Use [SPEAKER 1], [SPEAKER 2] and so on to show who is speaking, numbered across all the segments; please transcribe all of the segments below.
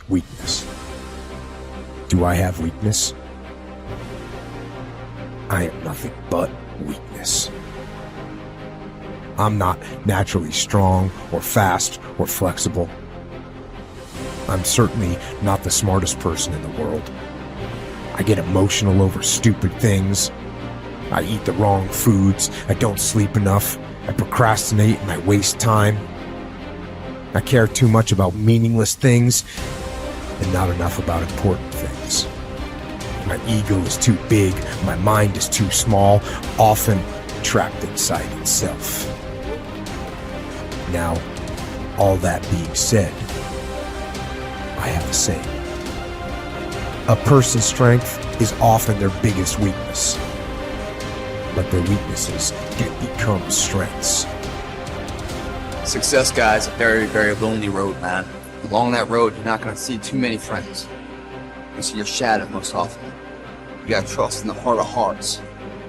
[SPEAKER 1] Weakness. Do I have weakness? I am nothing but weakness. I'm not naturally strong or fast or flexible. I'm certainly not the smartest person in the world. I get emotional over stupid things. I eat the wrong foods. I don't sleep enough. I procrastinate and I waste time. I care too much about meaningless things and not enough about important things. My ego is too big. My mind is too small, often trapped inside itself. Now, all that being said, I have a saying. A person's strength is often their biggest weakness, but their weaknesses can become strengths.
[SPEAKER 2] Success, guys, a very, very lonely road, man. Along that road, you're not going to see too many friends. You see your shadow most often. You got to trust in the heart of hearts.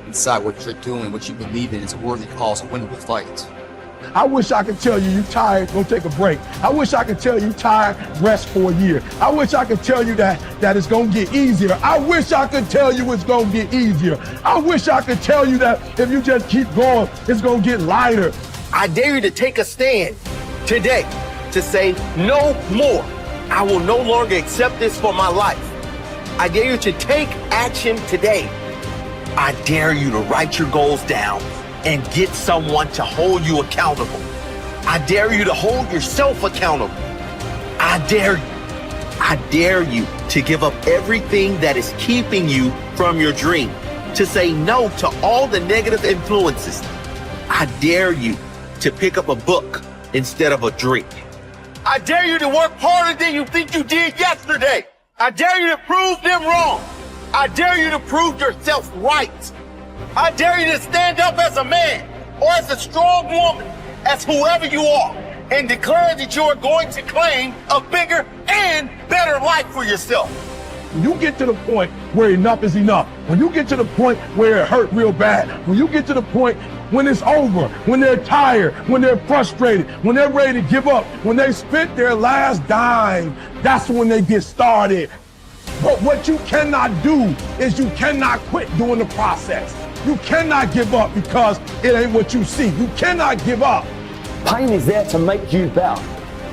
[SPEAKER 2] Inside what you're doing, what you believe in is a worthy cause, a winnable fight.
[SPEAKER 3] I wish I could tell you you're tired, go take a break. I wish I could tell you tired, rest for a year. I wish I could tell you that it's gonna get easier. I wish I could tell you it's gonna get easier. I wish I could tell you that if you just keep going, it's gonna get lighter.
[SPEAKER 4] I dare you to take a stand today to say no more. I will no longer accept this for my life. I dare you to take action today. I dare you to write your goals down and get someone to hold you accountable. I dare you to hold yourself accountable. I dare you to give up everything that is keeping you from your dream, to say no to all the negative influences. I dare you to pick up a book instead of a drink. I dare you to work harder than you think you did yesterday. I dare you to prove them wrong. I dare you to prove yourself right. I dare you to stand up as a man or as a strong woman, as whoever you are, and declare that you are going to claim a bigger and better life for yourself.
[SPEAKER 3] When you get to the point where enough is enough, when you get to the point where it hurt real bad, when you get to the point when it's over, when they're tired, when they're frustrated, when they're ready to give up, when they spent their last dime, that's when they get started. But what you cannot do is you cannot quit during the process. You cannot give up because it ain't what you see. You cannot give up.
[SPEAKER 5] Pain is there to make you better.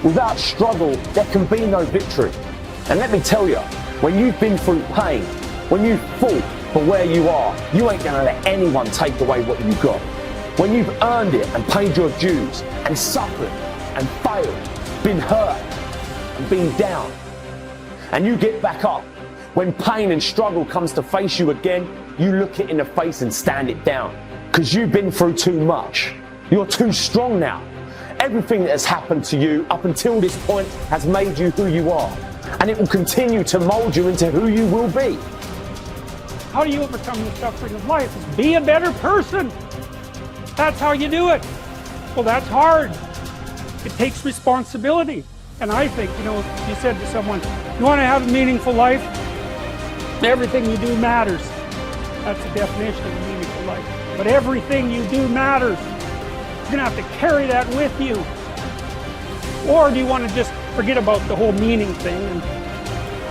[SPEAKER 5] Without struggle, there can be no victory. And let me tell you, when you've been through pain, when you've fought for where you are, you ain't gonna let anyone take away what you got. When you've earned it and paid your dues and suffered and failed, been hurt and been down, and you get back up, when pain and struggle comes to face you again, you look it in the face and stand it down. Because you've been through too much. You're too strong now. Everything that has happened to you up until this point has made you who you are. And it will continue to mold you into who you will be.
[SPEAKER 6] How do you overcome the suffering of life? Is be a better person. That's how you do it. Well, that's hard. It takes responsibility. And I think, if you said to someone, you want to have a meaningful life? Everything you do matters. That's the definition of a meaningful life. But everything you do matters. You're going to have to carry that with you. Or do you want to just forget about the whole meaning thing and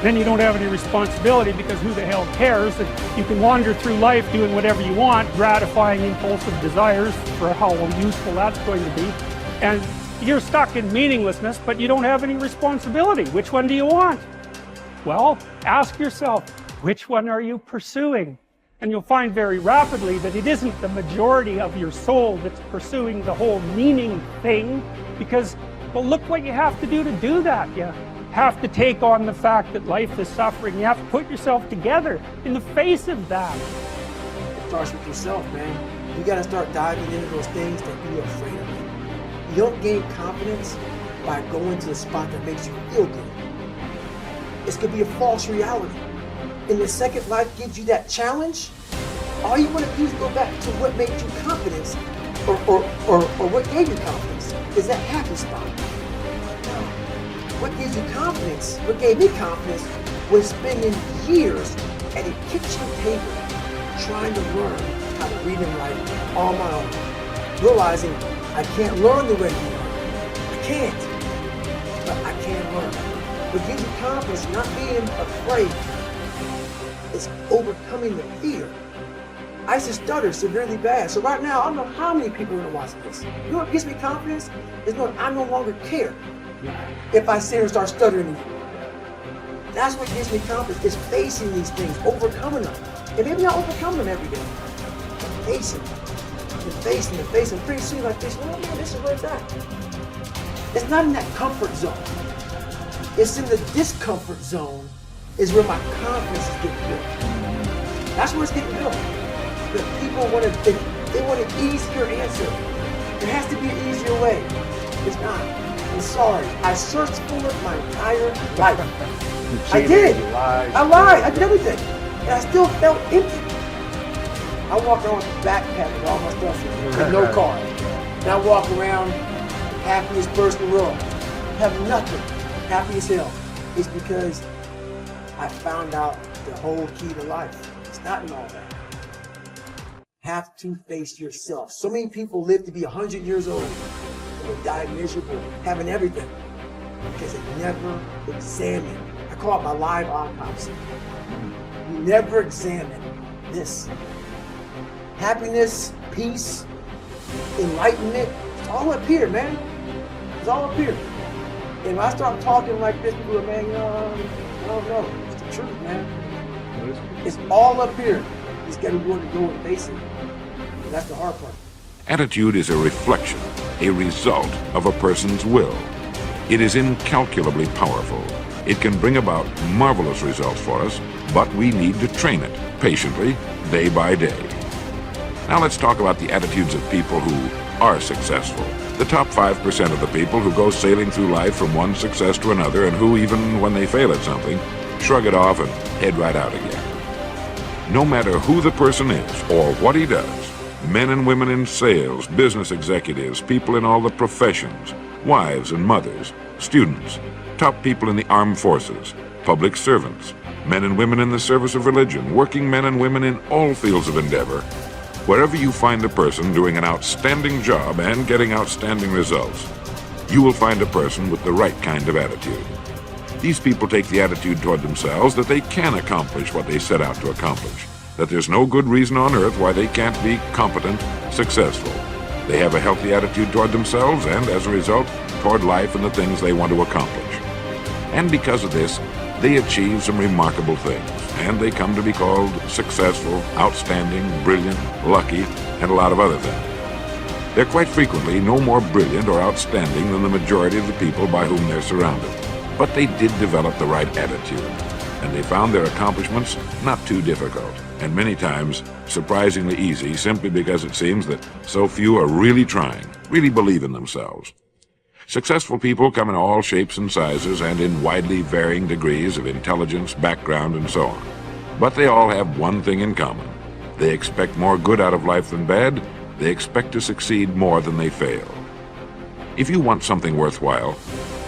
[SPEAKER 6] then you don't have any responsibility because who the hell cares? That you can wander through life doing whatever you want, gratifying impulsive desires for how useful that's going to be. And you're stuck in meaninglessness, but you don't have any responsibility. Which one do you want? Well, ask yourself, which one are you pursuing? And you'll find very rapidly that it isn't the majority of your soul that's pursuing the whole meaning thing, because, well, look what you have to do that. You have to take on the fact that life is suffering. You have to put yourself together in the face of that.
[SPEAKER 7] It starts with yourself, man. You gotta start diving into those things that you're afraid of. You don't gain confidence by going to the spot that makes you feel good. It's gonna be a false reality. And the second life gives you that challenge, all you want to do is go back to what made you confidence, or what gave you confidence, is that happy spot. Now, what gives you confidence, what gave me confidence, was spending years at a kitchen table trying to learn how to read and write on my own, realizing I can't learn the way you learn. I can't, but I can learn. What gives you confidence, not being afraid, is overcoming the fear. I used to stutter severely bad. So right now, I don't know how many people are going to watch this. You know what gives me confidence? Is knowing I no longer care if I sit here and start stuttering anymore. That's what gives me confidence, is facing these things, overcoming them. And maybe not overcoming them every day, but facing them. And facing and facing. Pretty soon like this, oh man, this is where it's at. It's not in that comfort zone. It's in the discomfort zone is where my confidence is getting built. That's where it's getting built. But people want they want an easier answer. There has to be an easier way. It's not. I'm sorry. I searched for it my entire life. I did. I lied. I did everything. And I still felt empty. I walk around with a backpack with all my stuff in it, with no car. And I walk around happiest person in the world. Have nothing. Happy as hell. It's because I found out the whole key to life. It's not in all that. Have to face yourself. So many people live to be 100 years old and they die miserable, having everything, because they never examine. I call it my live autopsy. You never examine this. Happiness, peace, enlightenment, it's all up here, man. It's all up here. And when I start talking like this, people are, man, I don't know. It's the truth, man. It's all up here. You just got to be willing to go and face it. And that's the hard part.
[SPEAKER 8] Attitude is a reflection, a result of a person's will. It is incalculably powerful. It can bring about marvelous results for us, but we need to train it patiently, day by day. Now let's talk about the attitudes of people who are successful. The top 5% of the people who go sailing through life from one success to another and who, even when they fail at something, shrug it off and head right out again. No matter who the person is or what he does, men and women in sales, business executives, people in all the professions, wives and mothers, students, top people in the armed forces, public servants, men and women in the service of religion, working men and women in all fields of endeavor, wherever you find a person doing an outstanding job and getting outstanding results, you will find a person with the right kind of attitude. These people take the attitude toward themselves that they can accomplish what they set out to accomplish, that there's no good reason on earth why they can't be competent, successful. They have a healthy attitude toward themselves and, as a result, toward life and the things they want to accomplish. And because of this, they achieve some remarkable things, and they come to be called successful, outstanding, brilliant, lucky, and a lot of other things. They're quite frequently no more brilliant or outstanding than the majority of the people by whom they're surrounded. But they did develop the right attitude, and they found their accomplishments not too difficult, and many times surprisingly easy, simply because it seems that so few are really trying, really believe in themselves. Successful people come in all shapes and sizes and in widely varying degrees of intelligence, background, and so on. But they all have one thing in common. They expect more good out of life than bad. They expect to succeed more than they fail. If you want something worthwhile,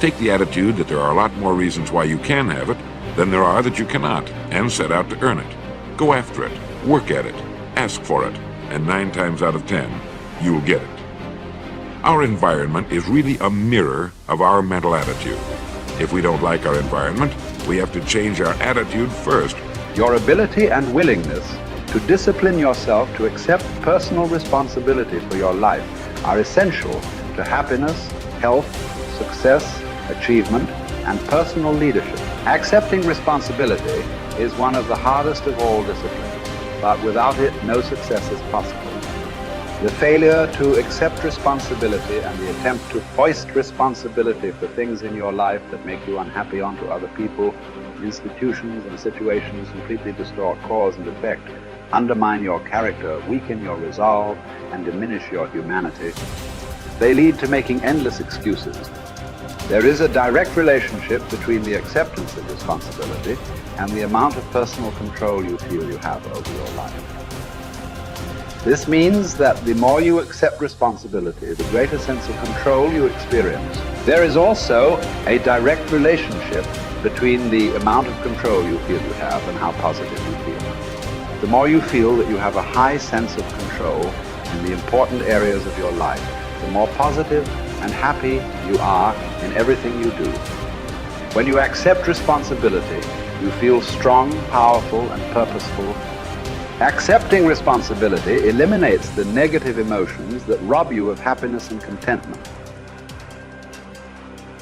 [SPEAKER 8] take the attitude that there are a lot more reasons why you can have it than there are that you cannot, and set out to earn it. Go after it, work at it, ask for it, and 9 times out of 10, you'll get it. Our environment is really a mirror of our mental attitude. If we don't like our environment, we have to change our attitude first.
[SPEAKER 9] Your ability and willingness to discipline yourself to accept personal responsibility for your life are essential to happiness, health, success, achievement, and personal leadership. Accepting responsibility is one of the hardest of all disciplines, but without it, no success is possible. The failure to accept responsibility and the attempt to foist responsibility for things in your life that make you unhappy onto other people, institutions, and situations completely distort cause and effect, undermine your character, weaken your resolve, and diminish your humanity. They lead to making endless excuses. There is a direct relationship between the acceptance of responsibility and the amount of personal control you feel you have over your life. This means that the more you accept responsibility, the greater sense of control you experience. There is also a direct relationship between the amount of control you feel you have and how positive you feel. The more you feel that you have a high sense of control in the important areas of your life, the more positive and happy you are in everything you do. When you accept responsibility, you feel strong, powerful, and purposeful. Accepting responsibility eliminates the negative emotions that rob you of happiness and contentment.